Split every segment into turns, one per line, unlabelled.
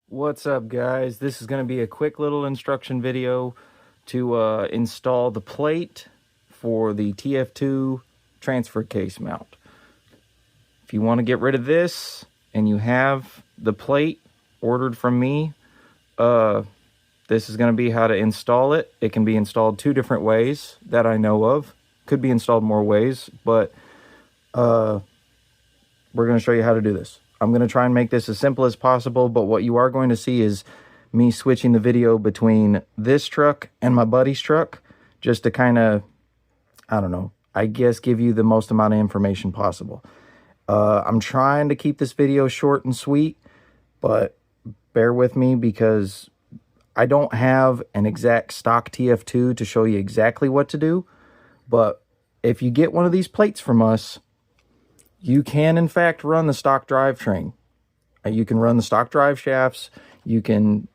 What's up, guys? This is going to be a quick little instruction video to install the plate for the TF2 transfer case mount. If you want to get rid of this and you have the plate ordered from me, this is going to be how to install it. It can be installed two different ways that I know of. Could be installed more ways, but we're going to show you how to do this. I'm going to try and make this as simple as possible, but what you are going to see is me switching the video between this truck and my buddy's truck, just to kind of, I don't know, I guess give you the most amount of information possible. I'm trying to keep this video short and sweet, but bear with me because I don't have an exact stock TF2 to show you exactly what to do. But if you get one of these plates from us, you can, in fact, run the stock drivetrain. You can run the stock drive shafts. You can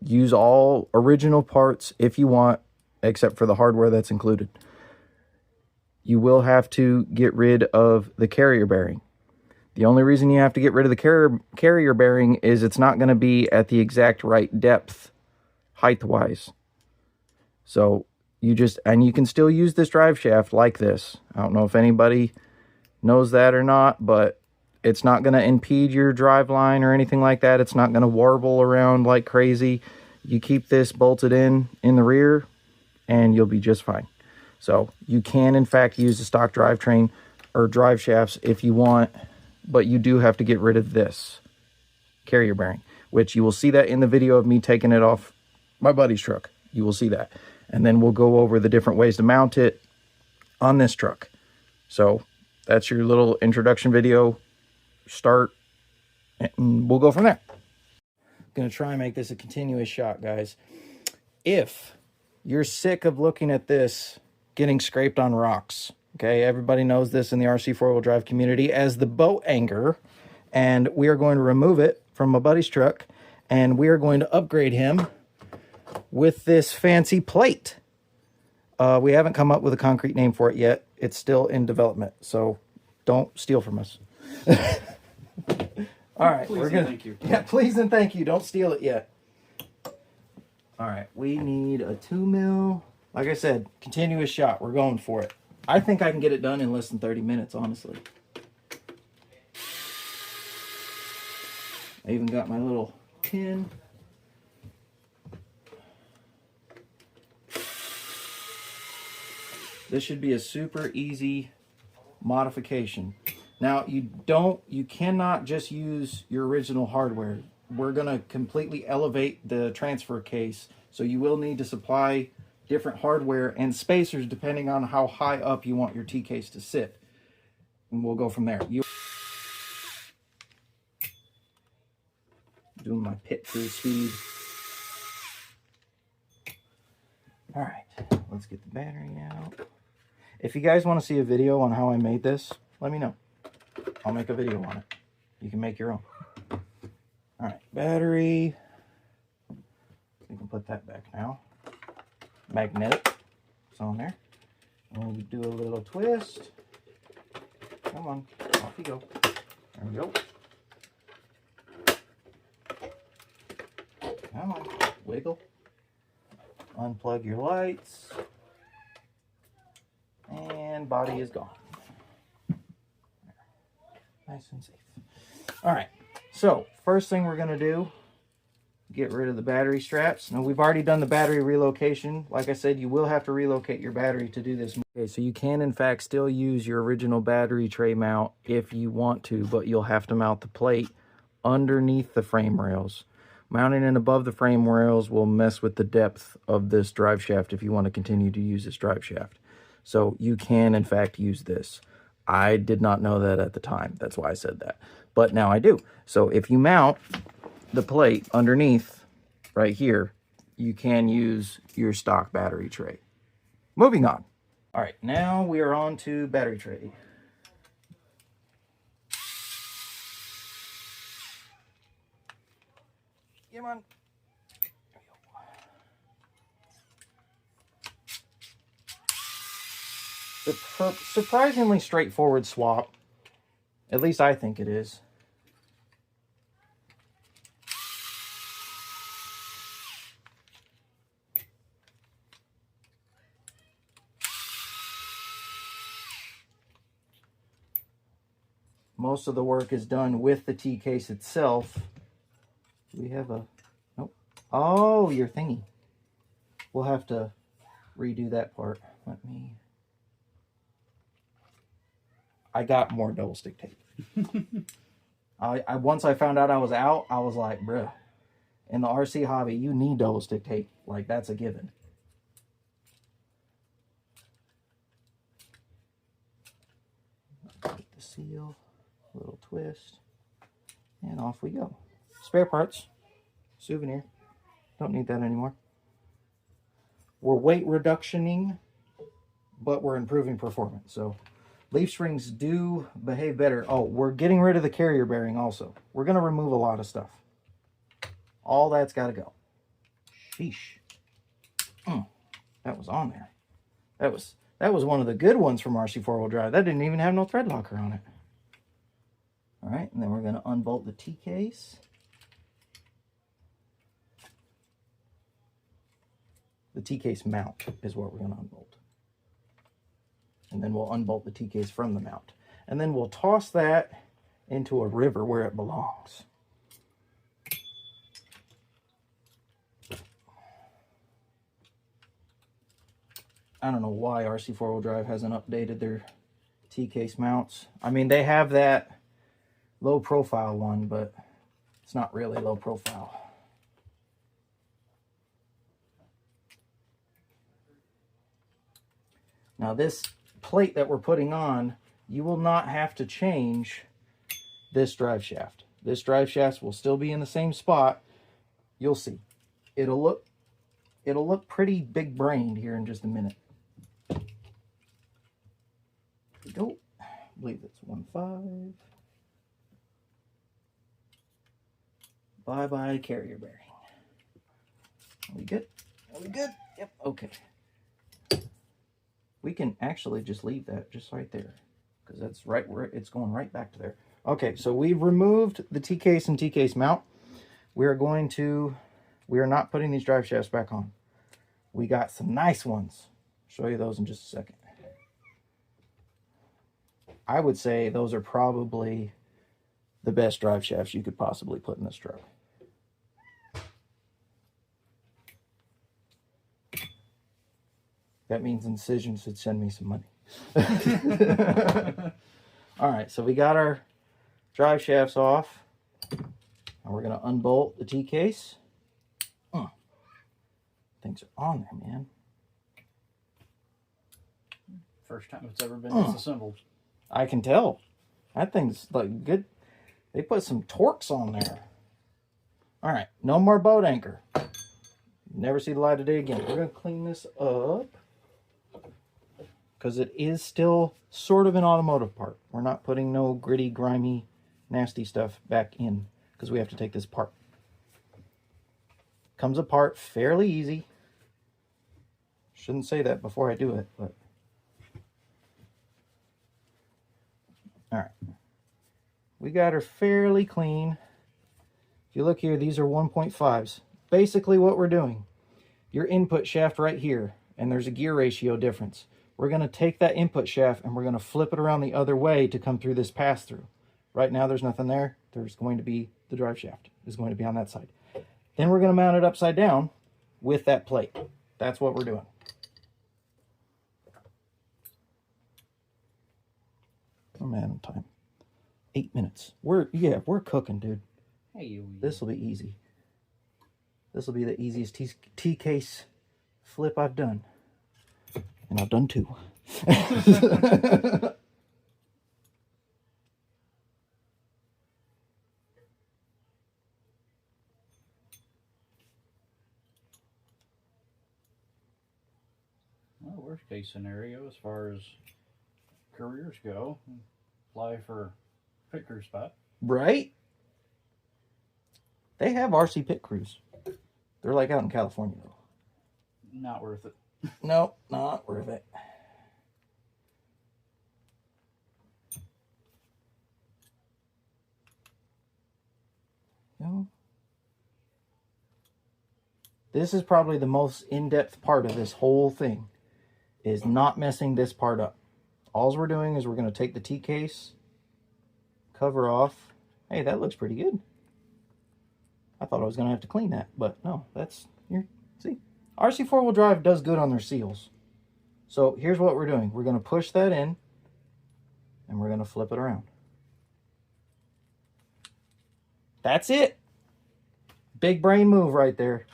use all original parts if you want, except for the hardware that's included. You will have to get rid of the carrier bearing. The only reason you have to get rid of the carrier bearing is it's not going to be at the exact right depth, height-wise. So you can still use this drive shaft like this. I don't know if anybody knows that or not, but it's not going to impede your drive line or anything like that. It's not going to warble around like crazy. You keep this bolted in the rear and you'll be just fine. So you can, in fact, use the stock drivetrain or drive shafts if you want, but you do have to get rid of this carrier bearing, which you will see that in the video of me taking it off my buddy's truck. You will see that. And then we'll go over the different ways to mount it on this truck. So that's your little introduction video. Start, and we'll go from there. I'm going to try and make this a continuous shot, guys. If you're sick of looking at this getting scraped on rocks, okay, everybody knows this in the RC four-wheel drive community as the boat anger, and we are going to remove it from my buddy's truck, and we are going to upgrade him with this fancy plate. We haven't come up with a concrete name for it yet. It's still in development, so don't steal from us. All right,
please and thank you.
Yeah, please and thank you. Don't steal it yet. All right, we need a 2 mil. Like I said, continuous shot. We're going for it. I think I can get it done in less than 30 minutes, honestly. I even got my little pin. This should be a super easy modification. Now, you cannot just use your original hardware. We're going to completely elevate the transfer case, so you will need to supply different hardware and spacers depending on how high up you want your T-case to sit. And we'll go from there. Doing my pit crew speed. All right, let's get the battery out. If you guys want to see a video on how I made this, let me know. I'll make a video on it. You can make your own. All right, battery. We can put that back now. Magnetic. It's on there. And we do a little twist. Come on, off you go. There we go. Come on, wiggle. Unplug your lights. And body is gone. Nice and safe. All right, so first thing we're going to do, get rid of the battery straps. Now, we've already done the battery relocation. Like I said, you will have to relocate your battery to do this. Okay, so you can, in fact, still use your original battery tray mount if you want to, but you'll have to mount the plate underneath the frame rails. Mounting it above the frame rails will mess with the depth of this drive shaft if you want to continue to use this drive shaft. So you can, in fact, use this. I did not know that at the time. That's why I said that. But now I do. So if you mount the plate underneath right here, you can use your stock battery tray. Moving on. All right, now we are on to battery tray. Come on. Surprisingly straightforward swap. At least I think it is. most of the work is done with the T-case itself. We have a, nope. Oh, your thingy. We'll have to redo that part. Let me, I got more double stick tape. Once I found out I was out, I was like, bruh, in the RC hobby, you need double stick tape. Like, that's a given. Get the seal, little twist, and off we go. Spare parts, souvenir. Don't need that anymore. We're weight reductioning, but we're improving performance. So leaf springs do behave better. Oh, we're getting rid of the carrier bearing also. We're going to remove a lot of stuff. All that's got to go. Sheesh. That was on there. That was one of the good ones from RC4WD Drive. That didn't even have no thread locker on it. All right, and then we're going to unbolt the T-case. The T-case mount is what we're going to unbolt. And then we'll unbolt the T-case from the mount. And then we'll toss that into a river where it belongs. I don't know why RC4WD Drive hasn't updated their T-case mounts. I mean, they have that low profile one, but it's not really low profile. Now this plate that we're putting on, you will not have to change this drive shaft. This drive shaft will still be in the same spot. You'll see. It'll look pretty big brained here in just a minute. Go. I believe it's 1.5. Bye-bye carrier bearing. Are we good? Are we good? Yep, okay. We can actually just leave that just right there, because that's right where it's going right back to there. Okay, so we've removed the T-case and T-case mount. We are not putting these drive shafts back on. We got some nice ones. I'll show you those in just a second. I would say those are probably the best drive shafts you could possibly put in this truck. That means Incision should send me some money. All right, so we got our drive shafts off. Now we're going to unbolt the T-case. Things are on there, man.
First time it's ever been disassembled.
I can tell. That thing's like good. They put some Torx on there. All right, no more boat anchor. Never see the light of day again. We're going to clean this up, because it is still sort of an automotive part. We're not putting no gritty, grimy, nasty stuff back in, because we have to take this apart. Comes apart fairly easy. Shouldn't say that before I do it, but. All right. We got her fairly clean. If you look here, these are 1.5s. Basically what we're doing, your input shaft right here, and there's a gear ratio difference. We're going to take that input shaft and we're going to flip it around the other way to come through this pass-through. Right now there's nothing there. There's going to be the drive shaft is going to be on that side. Then we're going to mount it upside down with that plate. That's what we're doing. Oh man, on time. 8 minutes. We're cooking, dude.
Hey,
this will be easy. This will be the easiest T-case flip I've done. And I've done 2.
Well, worst case scenario, as far as careers go, apply for pit crew spot.
Right? They have RC pit crews. They're like out in California, though.
Not worth it.
Nope, not worth it. No. This is probably the most in-depth part of this whole thing, is not messing this part up. All we're doing is we're going to take the T-case, cover off. Hey, that looks pretty good. I thought I was going to have to clean that, but no, that's here. See, RC four-wheel drive does good on their seals. So here's what we're doing. We're going to push that in, and we're going to flip it around. That's it. Big brain move right there.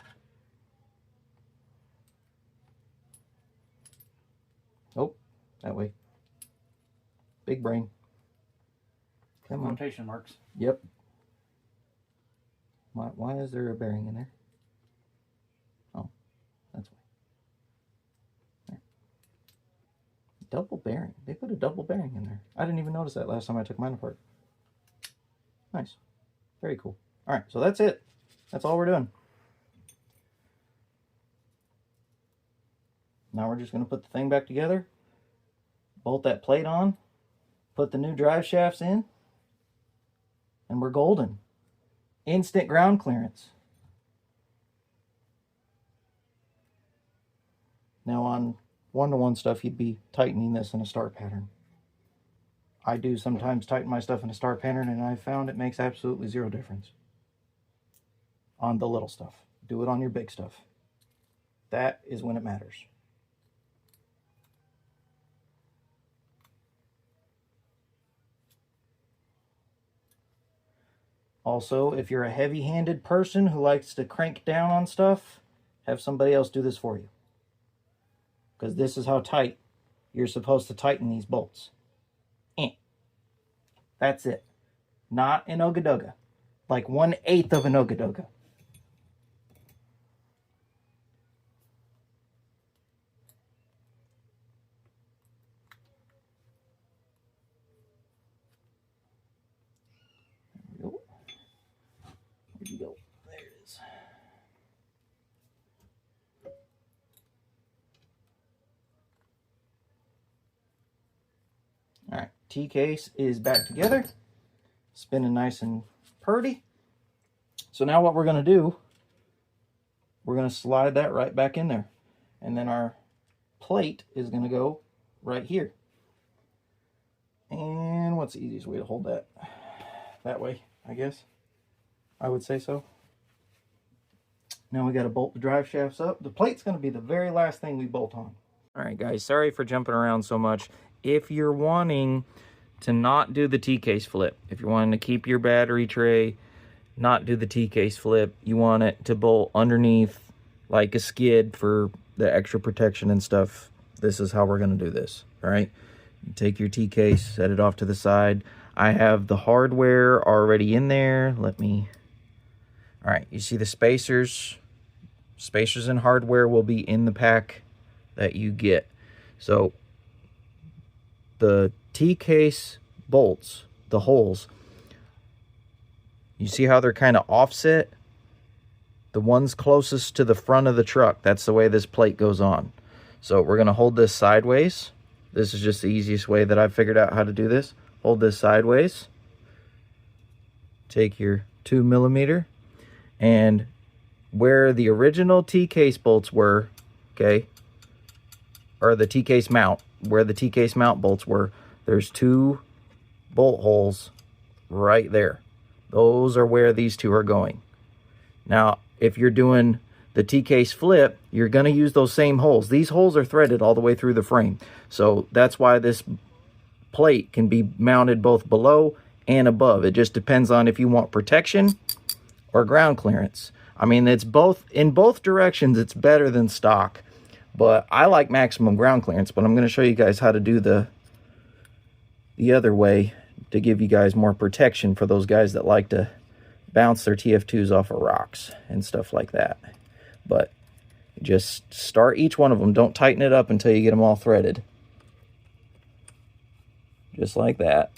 Oh, that way. Big brain. Come on.
Quotation marks.
Yep. Why is there a bearing in there? Oh, that's why. There. Double bearing. They put a double bearing in there. I didn't even notice that last time I took mine apart. Nice. Very cool. All right, so that's it. That's all we're doing. Now we're just going to put the thing back together, bolt that plate on, put the new drive shafts in, and we're golden. Instant ground clearance. Now on one-to-one stuff, you'd be tightening this in a star pattern. I do sometimes tighten my stuff in a star pattern, and I've found it makes absolutely zero difference on the little stuff. Do it on your big stuff. That is when it matters. Also, if you're a heavy-handed person who likes to crank down on stuff, have somebody else do this for you. Because this is how tight you're supposed to tighten these bolts. That's it. Not an Ogadoga. Like 1/8 of an Ogadoga. There we go. Where'd you go? There it is. All right, T-case is back together, spinning nice and purty. So now what we're going to do, we're going to slide that right back in there. And then our plate is going to go right here. And what's the easiest way to hold that? That way, I guess. I would say so. Now we got to bolt the drive shafts up. The plate's going to be the very last thing we bolt on. All right, guys, sorry for jumping around so much. If you're wanting to not do the T-case flip, if you're wanting to keep your battery tray, not do the T-case flip, you want it to bolt underneath like a skid for the extra protection and stuff, this is how we're going to do this. All right, you take your T-case, set it off to the side. I have the hardware already in there. All right, you see the spacers and hardware will be in the pack that you get. So the T-case bolts, the holes, you see how they're kind of offset? The ones closest to the front of the truck, that's the way this plate goes on. So we're going to hold this sideways. This is just the easiest way that I've figured out how to do this. Hold this sideways. Take your 2mm, and where the original T-case bolts were, okay, or the T-case mount, where the T-case mount bolts were, there's 2 bolt holes right there. Those are where these 2 are going. Now, if you're doing the T-case flip, you're going to use those same holes. These holes are threaded all the way through the frame. So that's why this plate can be mounted both below and above. It just depends on if you want protection or ground clearance. I mean, it's both, in both directions, it's better than stock. But I like maximum ground clearance, but I'm going to show you guys how to do the other way to give you guys more protection for those guys that like to bounce their TF2s off of rocks and stuff like that. But just start each one of them. Don't tighten it up until you get them all threaded. Just like that.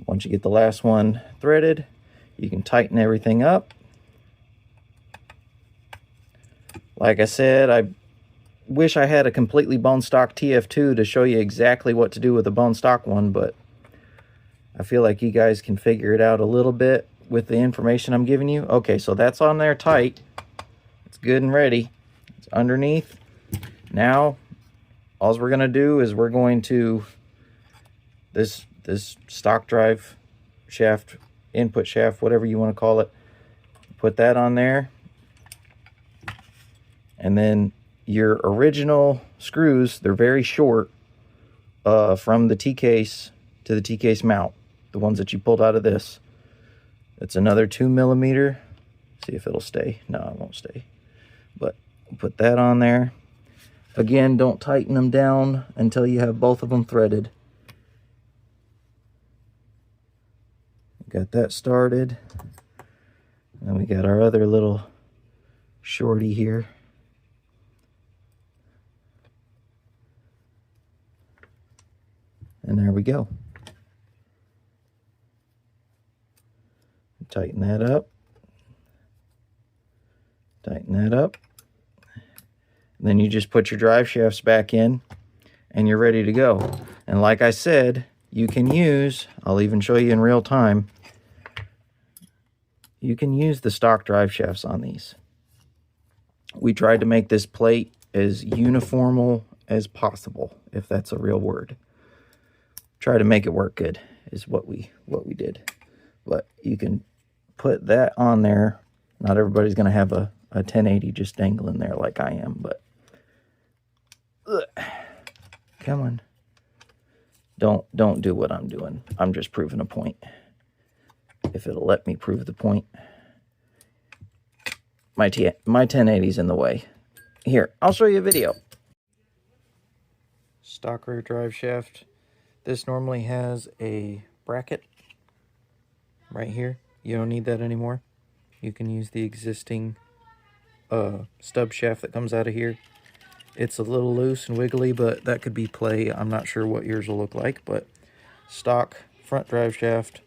Once you get the last one threaded, you can tighten everything up. Like I said, I wish I had a completely bone stock TF2 to show you exactly what to do with a bone stock one, but I feel like you guys can figure it out a little bit with the information I'm giving you. Okay, so that's on there tight. It's good and ready. It's underneath. Now, all we're going to do is we're going to this stock drive shaft, input shaft, whatever you want to call it. Put that on there, and then your original screws, they're very short, from the T-case to the T-case mount, the ones that you pulled out of this. It's another 2mm. See if it'll stay. No, it won't stay. But put that on there. Again, don't tighten them down until you have both of them threaded. Got that started. And we got our other little shorty here. And there we go. Tighten that up. Tighten that up. And then you just put your drive shafts back in and you're ready to go. And like I said, you can use, I'll even show you in real time, you can use the stock drive shafts on these. We tried to make this plate as uniform as possible, if that's a real word. Try to make it work good is what we did. But you can put that on there. Not everybody's going to have a 1080 just dangling there like I am, but come on. Don't do what I'm doing. I'm just proving a point. If it'll let me prove the point. My 1080's in the way. Here, I'll show you a video. Stock rear drive shaft. This normally has a bracket right here. You don't need that anymore. You can use the existing stub shaft that comes out of here. It's a little loose and wiggly, but that could be play. I'm not sure what yours will look like, but stock front drive shaft,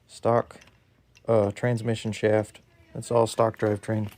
stock transmission shaft. That's all stock drivetrain.